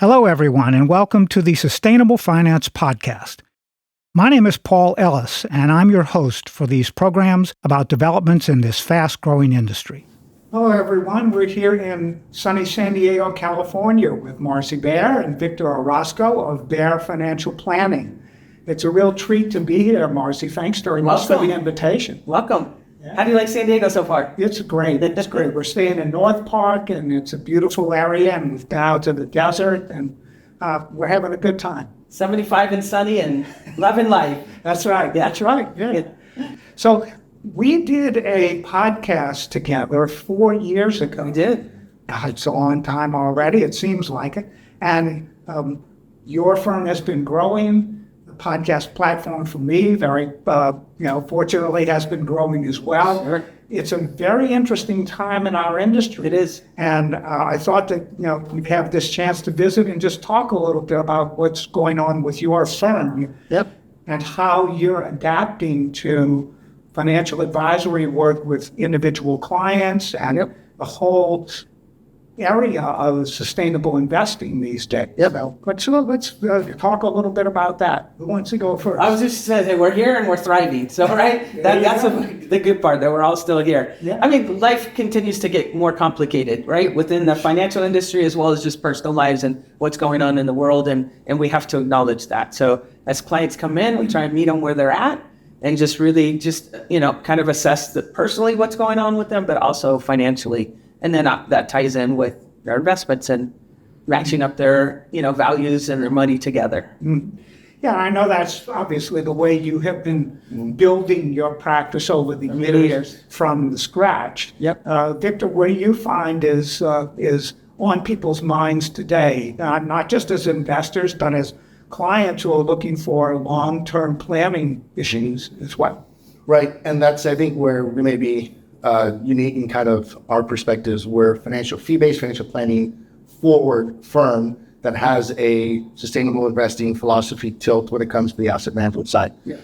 Hello, everyone, and welcome to the Sustainable Finance Podcast. My name is Paul Ellis, and I'm your host for these programs about developments in this fast-growing industry. Hello, everyone. We're here in sunny San Diego, California with Marci Bair and Victor Orozco of Bair Financial Planning. It's a real treat to be here, Marci. Thanks very much for the invitation. Welcome. Yeah. How do you like San Diego so far? It's great. It's great. We're staying in North Park, and it's a beautiful area, and we've been out to the desert, and we're having a good time. 75 and sunny and loving life. That's right. Yeah. That's right. Yeah. So we did a podcast together 4 years ago. We did. God, it's a long time already. It seems like it. And your firm has been growing. The podcast platform for me, fortunately has been growing as well. Sure. It's a very interesting time in our industry. It is. And I thought that, we'd have this chance to visit and just talk a little bit about what's going on with your firm. Yep. And how you're adapting to financial advisory work with individual clients and the whole area of sustainable investing these days. Yep. So let's talk a little bit about that. Who wants to go first? I was just saying, we're here and we're thriving. So, right? That's the good part, that we're all still here. Yeah. I mean, life continues to get more complicated, right? Within the financial industry as well as just personal lives and what's going on in the world. And we have to acknowledge that. So as clients come in, we try and meet them where they're at and just really kind of assess personally what's going on with them, but also financially. And then that ties in with their investments and matching up their, values and their money together. Mm. Yeah, I know that's obviously the way you have been building your practice over the years from the scratch. Yep. Victor, what do you find is on people's minds today, not just as investors, but as clients who are looking for long-term planning issues as well? Right, and that's, I think, where we may be unique in kind of our perspectives. We're fee-based financial planning forward firm that has a sustainable investing philosophy tilt when it comes to the asset management side. Yeah.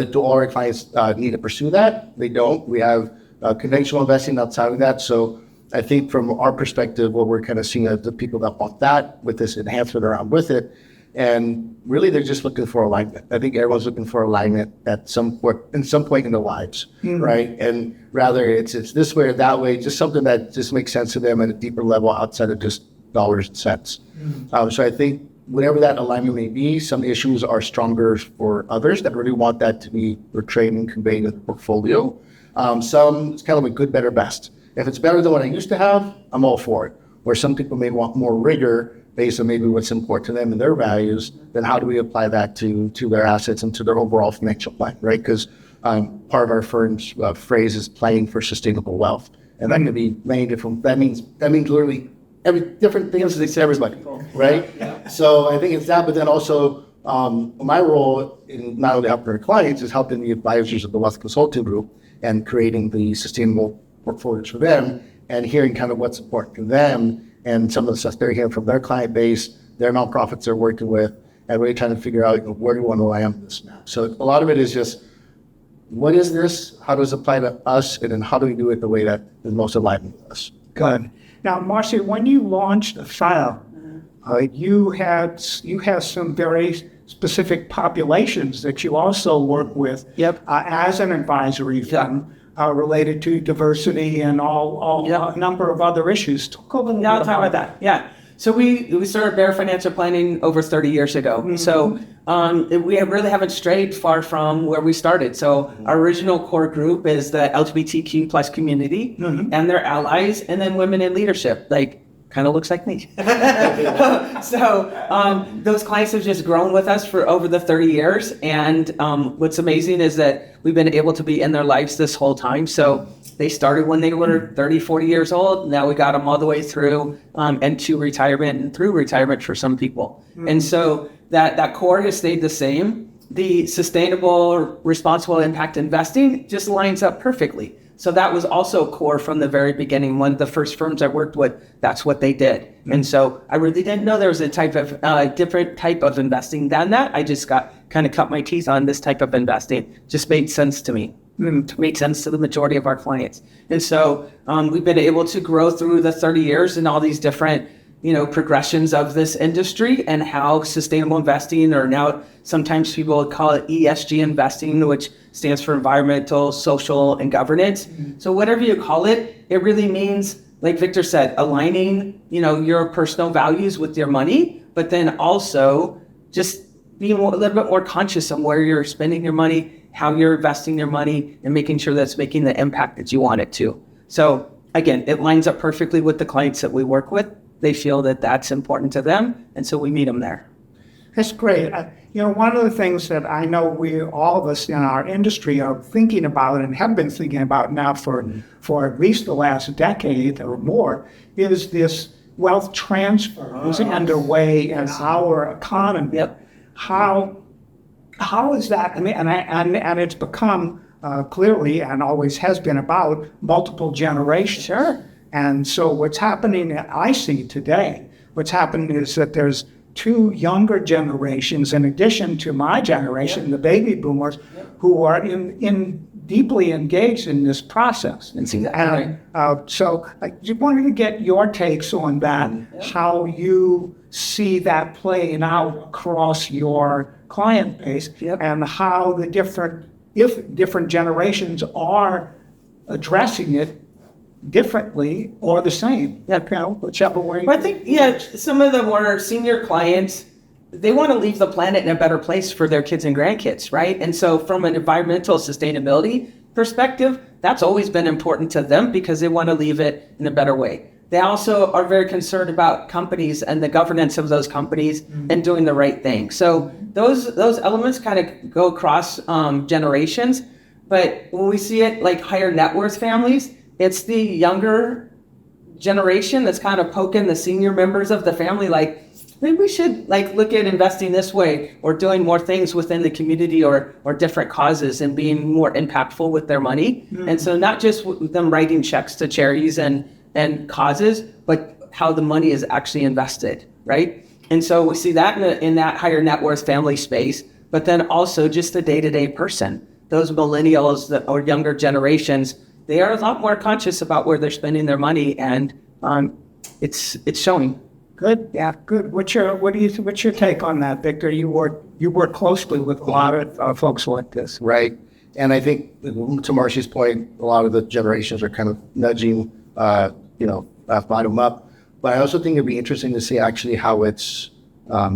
Do all our clients need to pursue that? They don't. We have conventional investing outside of that. So I think from our perspective, what we're kind of seeing as the people that want that with this enhancement around with it, and really they're just looking for alignment. I think everyone's looking for alignment at some point in their lives, right? And rather it's this way or that way, just something that just makes sense to them at a deeper level outside of just dollars and cents. So I think whatever that alignment may be, some issues are stronger for others that really want that to be portrayed and conveyed in the portfolio. Some, it's kind of a good, better, best. If it's better than what I used to have, I'm all for it. Where some people may want more rigor based on maybe what's important to them and their values, then how do we apply that to their assets and to their overall financial plan, right? Because part of our firm's phrase is planning for sustainable wealth. And that can be many different, that means literally every different things to everybody, right? Yeah. So I think it's that, but then also my role in not only helping our clients is helping the advisors of the Wealth Consulting Group and creating the sustainable portfolios for them and hearing kind of what's important to them and some of the stuff they're hearing from their client base, their nonprofits they're working with, and really trying to figure out where do we want to land this now. So a lot of it is just, what is this? How does it apply to us? And then how do we do it the way that is most aligned with us? Good. Now, Marci, when you launched the firm, you have some very specific populations that you also work with as an advisory firm. Related to diversity and a number of other issues. Talk a little bit about that. Yeah. So we started Bair Financial Planning over 30 years ago. Mm-hmm. So we really haven't strayed far from where we started. So our original core group is the LGBTQ plus community and their allies, and then women in leadership, kind of looks like me. So those clients have just grown with us for over the 30 years. And what's amazing is that we've been able to be in their lives this whole time. So they started when they were 30, 40 years old. Now we got them all the way through and to retirement and through retirement for some people. And so that core has stayed the same. The sustainable, responsible impact investing just lines up perfectly. So that was also core from the very beginning. One of the first firms I worked with, that's what they did. And so I really didn't know there was a different type of investing than that. I just cut my teeth on this type of investing. Just made sense to me. It made sense to the majority of our clients. And so we've been able to grow through the 30 years in all these different progressions of this industry and how sustainable investing, or now sometimes people would call it ESG investing, which stands for environmental, social, and governance. So whatever you call it, it really means, like Victor said, aligning, your personal values with your money, but then also just being a little bit more conscious of where you're spending your money, how you're investing your money, and making sure that's making the impact that you want it to. So again, it lines up perfectly with the clients that we work with. They feel that that's important to them, and so we meet them there. That's great. One of the things that I know all of us in our industry are thinking about and have been thinking about now for at least the last decade or more is this wealth transfer is underway in our economy. Yep. How is that? I mean, and it's become clearly and always has been about multiple generations. Sure. And so what's happening, I see today, what's happening is that there's two younger generations, in addition to my generation, the baby boomers, who are in deeply engaged in this process. So I just wanted to get your takes on that, how you see that playing out across your client base, and how if different generations are addressing it differently or the same, whichever way. But I think, some of the more senior clients, they want to leave the planet in a better place for their kids and grandkids, right? And so from an environmental sustainability perspective, that's always been important to them because they want to leave it in a better way. They also are very concerned about companies and the governance of those companies and doing the right thing. So those elements kind of go across generations. But when we see it like higher net worth families, it's the younger generation that's kind of poking the senior members of the family, like, maybe we should look at investing this way or doing more things within the community or different causes and being more impactful with their money. And so not just them writing checks to charities and causes, but how the money is actually invested, right? And so we see that in that higher net worth family space, but then also just the day-to-day person. Those millennials or younger generations, they are a lot more conscious about where they're spending their money, and it's showing. Good. Yeah. Good. What's your take on that, Victor? You work closely with a lot of folks like this. Right. And I think, to Marci's point, a lot of the generations are kind of nudging, bottom up. But I also think it'd be interesting to see actually how it's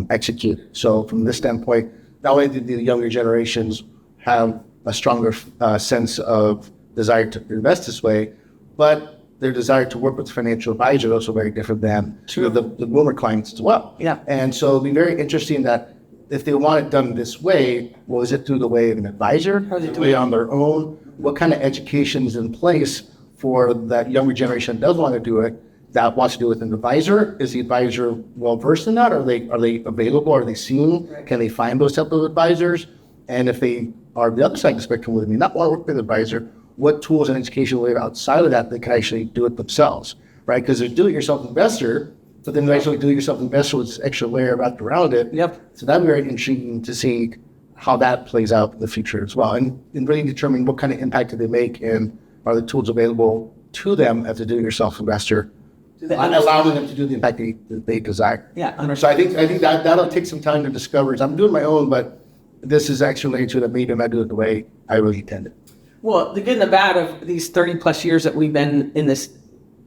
executed. So from this standpoint, not only do the younger generations have a stronger sense of desire to invest this way, but their desire to work with financial advisors also very different than the boomer clients as well. Yeah. And so it'll be very interesting that if they want it done this way, well, is it through the way of an advisor? How do they do it on their own? What kind of education is in place for that younger generation that does want to do it, that wants to do it with an advisor? Is the advisor well versed in that? Are they available? Are they seen? Right. Can they find those type of advisors? And if they are the other side of the spectrum with me, not want to work with an advisor, what tools and education will outside of that can actually do it themselves, right? Because there's do-it-yourself investor, but then there's actually do-it-yourself investor with this extra layer wrapped around it. Yep. So that'd be very intriguing to see how that plays out in the future as well, and really determine what kind of impact do they make, and are the tools available to them as a do-it-yourself investor, allowing them to do the impact they desire. Yeah. So I think that'll take some time to discover. I'm doing my own, but this is actually related to that maybe I'm not doing it the way I really intended. Well, the good and the bad of these 30 plus years that we've been in this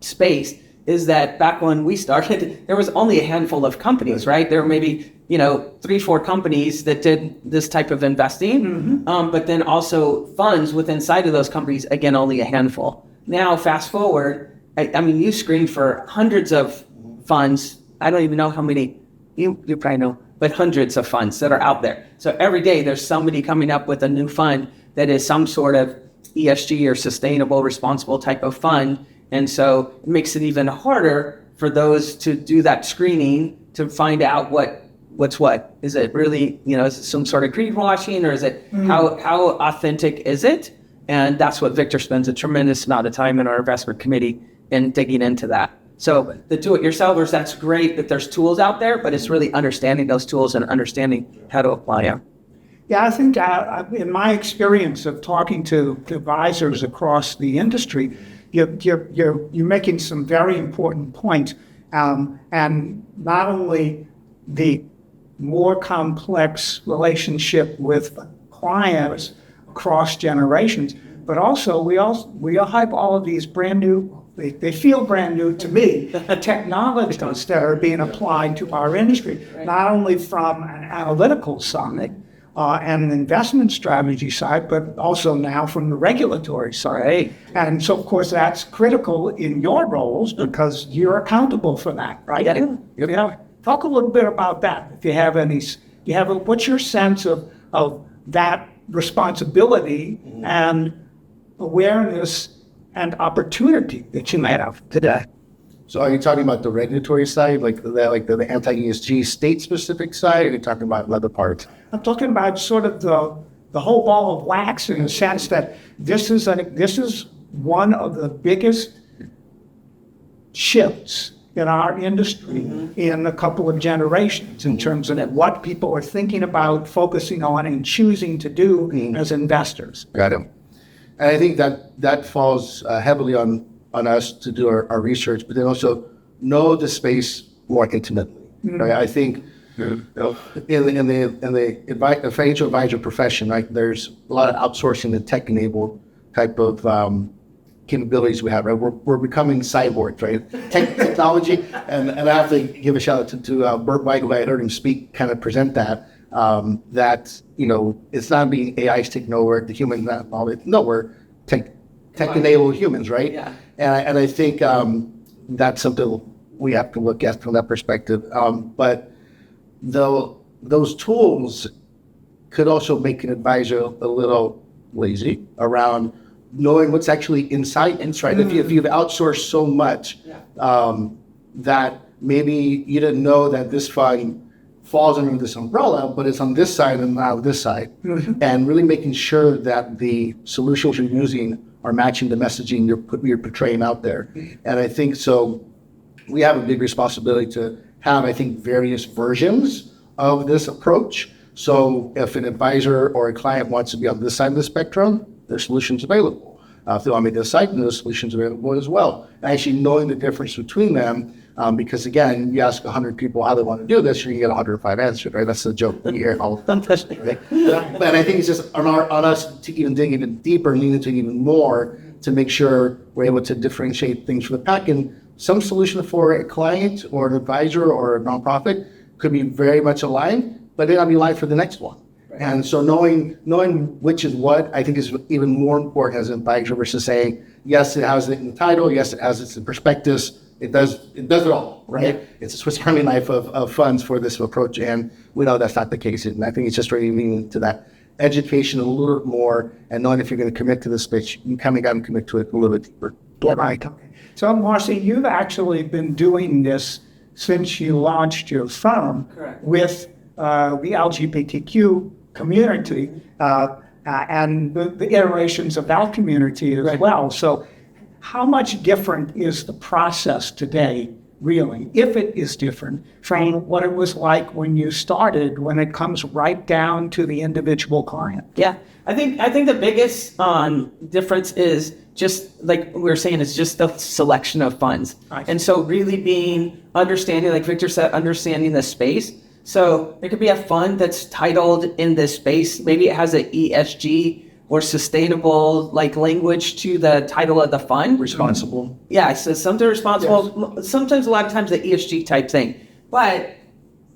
space is that back when we started, there was only a handful of companies, right? There were maybe, 3-4 companies that did this type of investing, but then also funds within inside of those companies, again, only a handful. Now, fast forward, I mean, you screen for hundreds of funds. I don't even know how many, you probably know, but hundreds of funds that are out there. So every day there's somebody coming up with a new fund that is some sort of ESG or sustainable, responsible type of fund. And so it makes it even harder for those to do that screening to find out what's what. Is it really, is it some sort of greenwashing, or is it how authentic is it? And that's what Victor spends a tremendous amount of time in our investment committee in digging into that. So the do-it-yourselfers, that's great that there's tools out there, but it's really understanding those tools and understanding how to apply them. Yeah, I think in my experience of talking to advisors across the industry, you're making some very important points. And not only the more complex relationship with clients across generations, but also we all have all of these brand new, they feel brand new to me, technologies that are being applied to our industry, not only from an analytical side and an investment strategy side, but also now from the regulatory side. Right. And so, of course, that's critical in your roles because you're accountable for that, right? Yeah. Talk a little bit about that. If you have any, what's your sense of that responsibility and awareness and opportunity that you might have today? So are you talking about the regulatory side, like the anti-ESG state-specific side, or are you talking about other parts? I'm talking about sort of the whole ball of wax in the sense that this is one of the biggest shifts in our industry in a couple of generations in terms of what people are thinking about, focusing on, and choosing to do as investors. Got it. And I think that falls heavily on us to do our research, but then also know the space more intimately. Right? I think in the financial advisor profession, right, there's a lot of outsourcing and tech-enabled type of capabilities we have. Right, we're becoming cyborgs, right? Technology, and I have to give a shout out to Burt White, who I heard him speak, kind of present that. That it's not being AI's taking over, the humans not all it. No, we're tech-enabled humans, right? Yeah. And I think that's something we have to look at from that perspective. But though those tools could also make an advisor a little lazy around knowing what's actually inside. If you've outsourced so much that maybe you didn't know that this fund falls under this umbrella, but it's on this side and not this side. And really making sure that the solutions you're using are matching the messaging you're portraying out there. And I think so we have a big responsibility to have, I think, various versions of this approach. So if an advisor or a client wants to be on this side of the spectrum, there's solutions available. If they want to be this side, there's solutions available as well. And actually knowing the difference between them, because again, you ask 100 people how they want to do this, you're going to get 105 answers, right? That's the joke you hear all the time. Right? But I think it's just on us to even dig even deeper, lean into even more to make sure we're able to differentiate things from the pack. And some solution for a client or an advisor or a nonprofit could be very much aligned, but it may not be aligned for the next one. Right. And so knowing which is what, I think is even more important as an advisor versus saying, yes, it has it in the title, yes, it has it in prospectus, it does it all, right? Yeah. It's a Swiss Army knife of funds for this approach, and we know that's not the case. And I think it's just really leaning to that education a little bit more, and knowing if you're going to commit to this pitch, you kind of got to commit to it a little bit deeper. Right. Okay. So, Marci, you've actually been doing this since you launched your firm. Correct. With the LGBTQ community and the iterations of that community as well. So how much different is the process today, really, if it is different from what it was like when you started, when it comes right down to the individual client? Yeah, I think the biggest difference is just like we were saying, it's just the selection of funds. Right. And so really understanding, like Victor said, understanding the space. So there could be a fund that's titled in this space. Maybe it has an ESG or sustainable like language to the title of the fund. Responsible. Yeah, so something responsible. Yes. Sometimes, a lot of times, the ESG type thing, but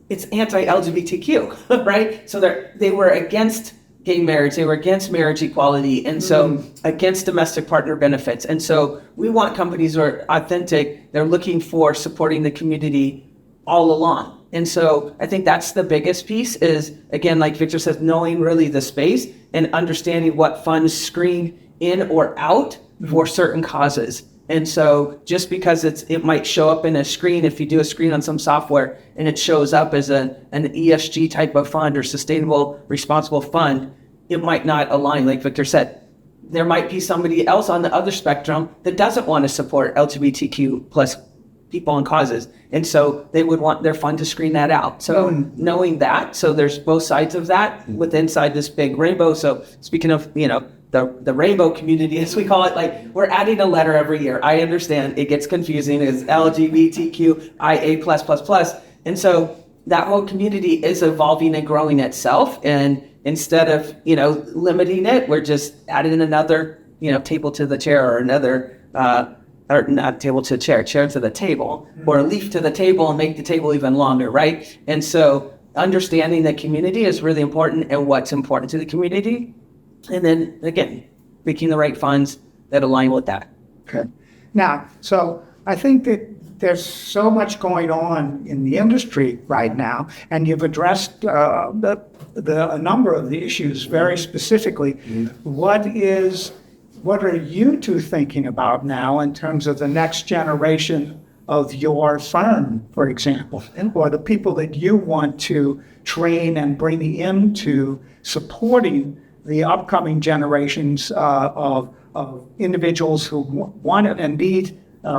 it's anti-LGBTQ, right? So they were against gay marriage, they were against marriage equality, and so against domestic partner benefits. And so we want companies who are authentic. They're looking for supporting the community all along. And so I think that's the biggest piece is, again, like Victor says, knowing really the space and understanding what funds screen in or out for certain causes. And so just because it might show up in a screen, if you do a screen on some software and it shows up as an ESG type of fund or sustainable responsible fund, it might not align, like Victor said. There might be somebody else on the other spectrum that doesn't want to support LGBTQ plus people and causes. And so they would want their fund to screen that out. So knowing that, so there's both sides of that with inside this big rainbow. So speaking of, the rainbow community, as we call it. Like, we're adding a letter every year. I understand it gets confusing. It's LGBTQ, IA+++. And so that whole community is evolving and growing itself. And instead of, limiting it, we're just adding another, table to the chair, or another, or not table to chair to the table, or a leaf to the table, and make the table even longer, right? And so understanding the community is really important, and what's important to the community. And then again, picking the right funds that align with that. Okay. Now, so I think that there's so much going on in the industry right now, and you've addressed a number of the issues very specifically. What are you two thinking about now in terms of the next generation of your firm, for example, or the people that you want to train and bring into supporting the upcoming generations of individuals who want and need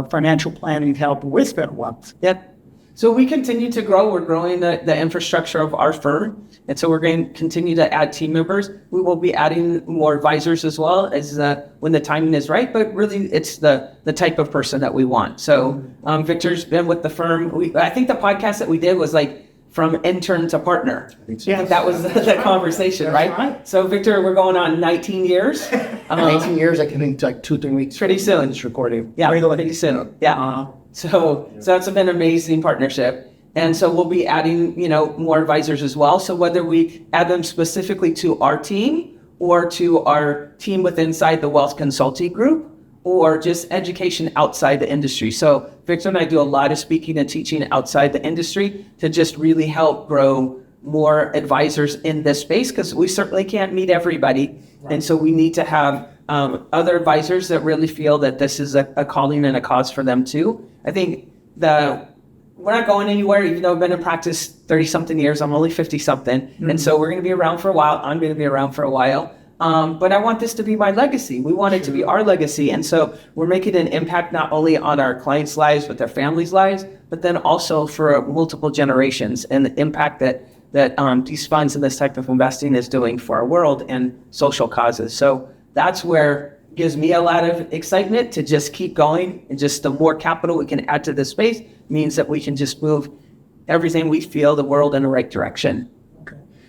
financial planning help with their wealth? Yep. So we continue to grow. We're growing the infrastructure of our firm. And so we're going to continue to add team members. We will be adding more advisors as well as when the timing is right. But really, it's the type of person that we want. So Victor's been with the firm. I think the podcast that we did was like from intern to partner. Yes. That was the conversation, right? So Victor, we're going on 19 years. 19 years, I think like 2-3 weeks. Pretty soon. It's recording. Yeah, pretty soon. Yeah. So that's been an amazing partnership. And so we'll be adding, more advisors as well. So whether we add them specifically to our team or to our team inside the Wealth Consulting Group, or just education outside the industry. So Victor and I do a lot of speaking and teaching outside the industry to just really help grow more advisors in this space, because we certainly can't meet everybody. Right. And so we need to have other advisors that really feel that this is a calling and a cause for them too. I think we're not going anywhere, even though I've been in practice 30-something years. I'm only 50-something. Mm-hmm. And so we're going to be around for a while. I'm going to be around for a while. But I want this to be my legacy. We want it to be our legacy. And so we're making an impact not only on our clients' lives, but their families' lives, but then also for multiple generations, and the impact that these funds and this type of investing is doing for our world and social causes. So that's where it gives me a lot of excitement to just keep going. And just the more capital we can add to this space means that we can just move everything we feel the world in the right direction.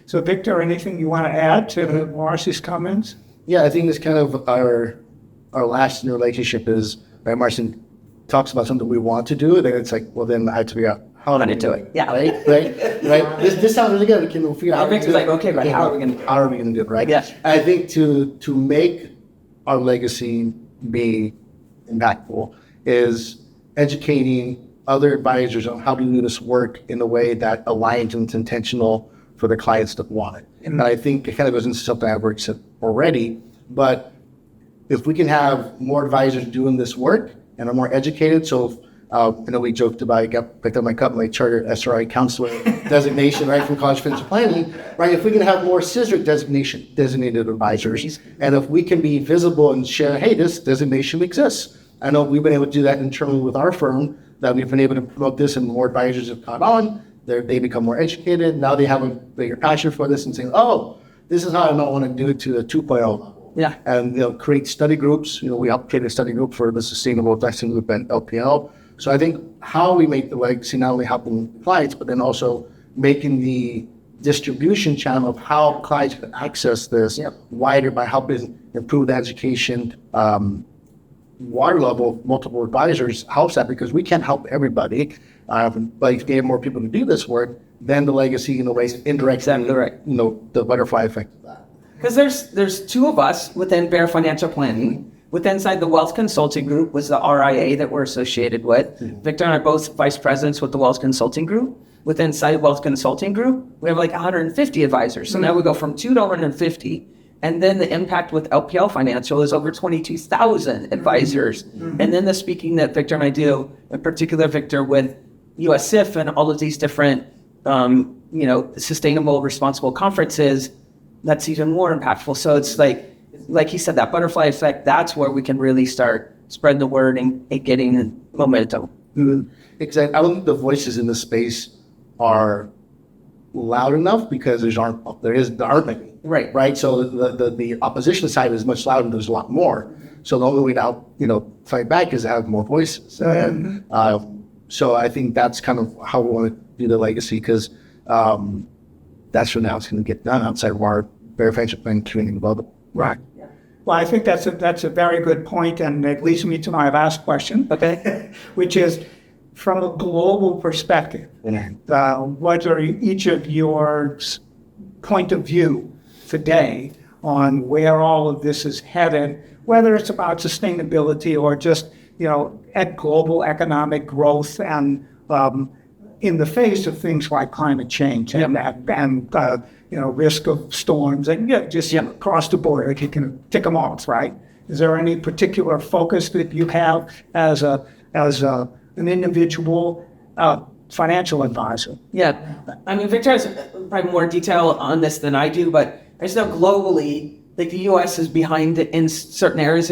So, Victor, anything you want to add to Marci's comments? Yeah, I think this kind of our last relationship is, right, Marci talks about something we want to do, then it's like, well, then I have to figure out how to do it. Yeah. Right? This sounds really good. Can we figure out Victor's like, okay, but how are we going to do it, right? Yeah. I think to make our legacy be impactful is educating other advisors on how to do this work in a way that aligns and is intentional for the clients that want it. And I think it kind of goes into something I've worked with already, but if we can have more advisors doing this work and are more educated, so we joked about, I picked up my chartered SRI counselor designation, right, from College Financial Planning, right? If we can have more CISRIC designated advisors, and if we can be visible and share, hey, this designation exists. I know we've been able to do that internally with our firm, that we've been able to promote this, and more advisors have caught on. They become more educated. Now they have a bigger passion for this and saying, oh, this is how I don't want to do it to the 2.0 level. Yeah. And create study groups. We helped create a study group for the Sustainable Investing Group and LPL. So I think how we make the legacy, not only helping clients, but then also making the distribution channel of how clients can access this wider by helping improve the education water level, multiple advisors helps that, because we can't help everybody. But if you get more people to do this work, then the legacy in a way indirects the butterfly effect of that. Because there's two of us within Bair Financial Planning. Inside the Wealth Consulting Group was the RIA that we're associated with. Mm-hmm. Victor and I are both vice presidents with the Wealth Consulting Group. Inside Wealth Consulting Group, we have like 150 advisors. So now we go from 2 to 150. And then the impact with LPL Financial is over 22,000 advisors. Mm-hmm. And then the speaking that Victor and I do, in particular Victor with USIF and all of these different, sustainable, responsible conferences, that's even more impactful. So it's like he said, that butterfly effect, that's where we can really start spreading the word and getting momentum. Mm-hmm. Exactly. I don't think the voices in this space are loud enough because there aren't many. Right. Right. So the opposition side is much louder. There's a lot more. So the only way to fight back is to have more voices. And so I think that's kind of how we want to do the legacy, because that's what now it's going to get done outside of our Bair Financial Planning community bubble. Right. Well, I think that's a very good point, and it leads me to my last question, Okay. which is, from a global perspective, what are each of your point of view today on where all of this is headed, whether it's about sustainability or just, at global economic growth, and in the face of things like climate change and risk of storms, and just across the board, like you can tick them off, right? Is there any particular focus that you have as an individual financial advisor? Yeah. I mean, Victor has probably more detail on this than I do, but I just know globally, like the U.S. is behind in certain areas.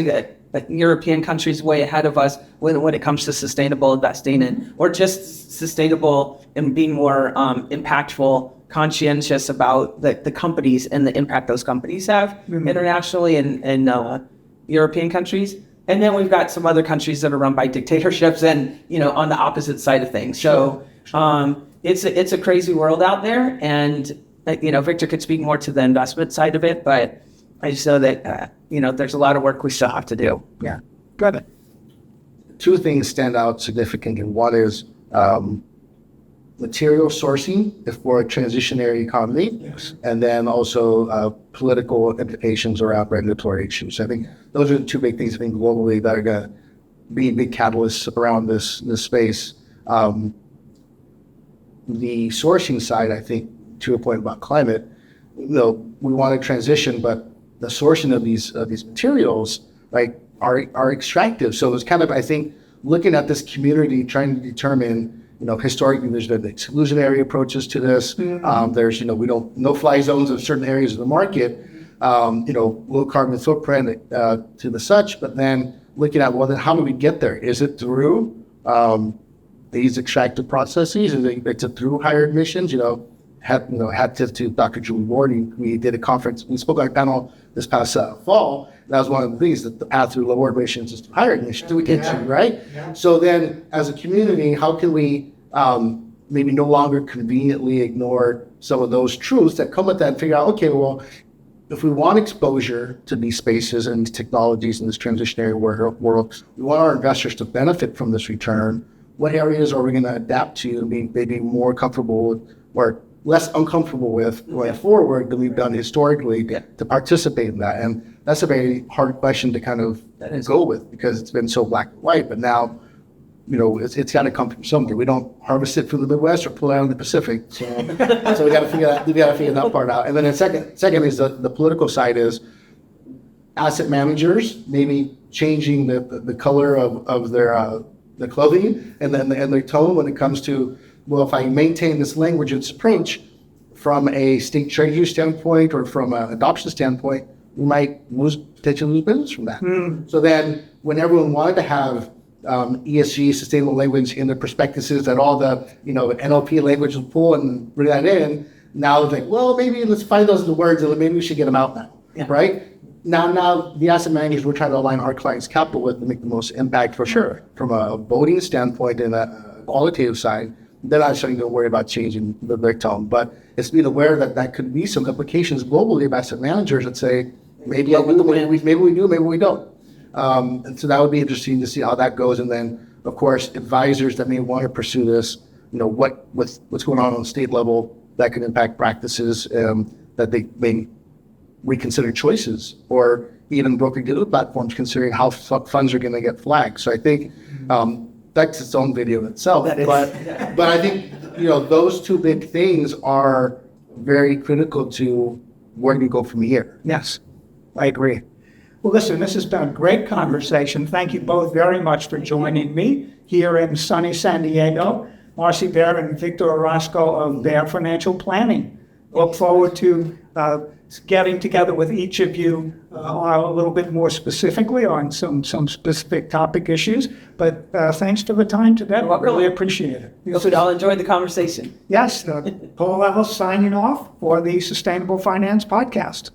Like European countries way ahead of us when it comes to sustainable investing, or just sustainable and being more impactful, conscientious about the companies and the impact those companies have internationally and European countries. And then we've got some other countries that are run by dictatorships and, on the opposite side of things. So it's a crazy world out there. And, Victor could speak more to the investment side of it, but I just know that, there's a lot of work we still have to do. Yeah. Good. Two things stand out significantly. One is material sourcing for a transitionary economy, Yes. and then also political implications around regulatory issues. I think those are the two big things, I think, globally that are going to be big catalysts around this space. The sourcing side, I think, to your point about climate, we want to transition, but the sourcing of these materials, right, are extractive. So it's kind of, I think, looking at this community, trying to determine, historically there's been exclusionary approaches to this. There's, no-fly zones of certain areas of the market, low carbon footprint to the such, but then looking at, well, then how do we get there? Is it through these extractive processes? Is it through higher emissions? Had to Dr. Julie Ward, we did a conference, we spoke on a panel this past fall. That was one of the things, that the path through lower emissions is to higher emissions, right? Yeah. So then, as a community, how can we maybe no longer conveniently ignore some of those truths that come with that and figure out, okay, well, if we want exposure to these spaces and technologies in this transitionary world, we want our investors to benefit from this return. What areas are we going to adapt to, maybe more comfortable with, or less uncomfortable with going forward than we've done historically to participate in that? And that's a very hard question to kind of go with, because it's been so black and white. But now, it's got to come from somewhere. We don't harvest it from the Midwest or pull it out of the Pacific. So we got to figure that part out. And then the second is the political side is asset managers maybe changing the color of their clothing and their tone when it comes to, well, if I maintain this language and this approach from a state treasury standpoint or from an adoption standpoint, we might potentially lose business from that. So then when everyone wanted to have ESG, sustainable language in their prospectuses, that all the NLP language will pull and bring that in, now it's like, well, maybe let's find those in the words and maybe we should get them out now, right? Now the asset managers we're trying to align our clients' capital with to make the most impact from a voting standpoint and a qualitative side. They're not starting to worry about changing their tone, but it's being aware that could be some implications globally of asset managers that say, maybe we do, maybe we don't. And so that would be interesting to see how that goes. And then, of course, advisors that may want to pursue this, what's going on the state level that could impact practices, that they may reconsider choices, or even broker-dealer platforms considering how funds are going to get flagged. So I think that's its own video in itself. But I think those two big things are very critical to where do you go from here. Yes, I agree. Well, listen, this has been a great conversation. Thank you both very much for joining me here in sunny San Diego. Marci Bair and Victor Orozco of Bair Financial Planning. Look forward to getting together with each of you a little bit more specifically on some specific topic issues. But thanks for the time today. I really appreciate it. Hope we all enjoyed the conversation. Yes, Paul Ellis signing off for the Sustainable Finance Podcast.